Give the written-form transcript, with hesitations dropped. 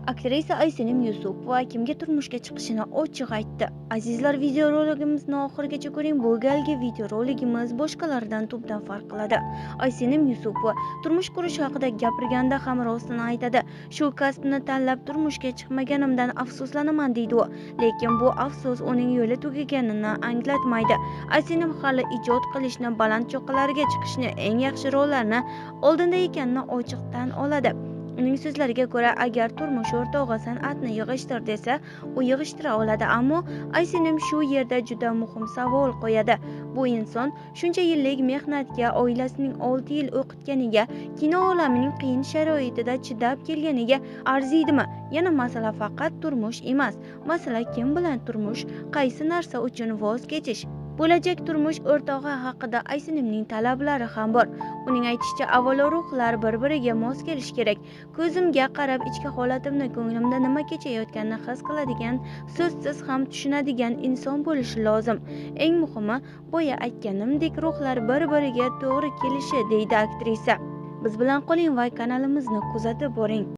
Aktrisa Aysenim Yusupova kimga turmushga chiqishini ochiq aytdi. Azizlar, videoroligimizni oxirigacha ko'ring. Bu galgi videoroligimiz boshqalardan tubdan farq qiladi. Aysenim Yusupova turmush qurish haqida gapirganda ham rostini aytadi. Shu kasbni tanlab turmushga chiqmaganimdan afsuslanaman deydi u. Lekin bu afsus uning yo'li tugaganini anglatmaydi. Aysenim hali ijod qilishni, baland cho'qqalarga chiqishni, eng yaxshi rollarni oldinda ekanini ochiq tan oladi. Uning so'zlariga ko'ra, agar turmush o'rtog'i san'atni yig'ishtir desa, u yig'ishtira oladi. Ammo Aysenim shu yerda juda muhim savol qo'yadi. Bu inson shuncha yillik mehnatga, oilasining 6 yil o'qitganiga, kino olamining qiyin sharoitida chidab kelganiga arziydimi? Yana masala faqat turmush emas. Masala kim bilan turmush, qaysi narsa uchun voz kechish. Bo'lajak turmush o'rtog'i haqida Aysenimning talablari ham bor. Uning aytishicha, avvalo ruhlar bir-biriga mos kelishi kerak. Ko'zimga qarab ichki holatimni, ko'nglimda nima kechayotganini his qiladigan, so'zsiz ham tushunadigan inson bo'lishi lozim. Eng muhimi, boya aytganimdek, ruhlar bir-biriga to'g'ri kelishi, deydi aktrisa. Biz bilan qoling va kanalimizni kuzatib boring.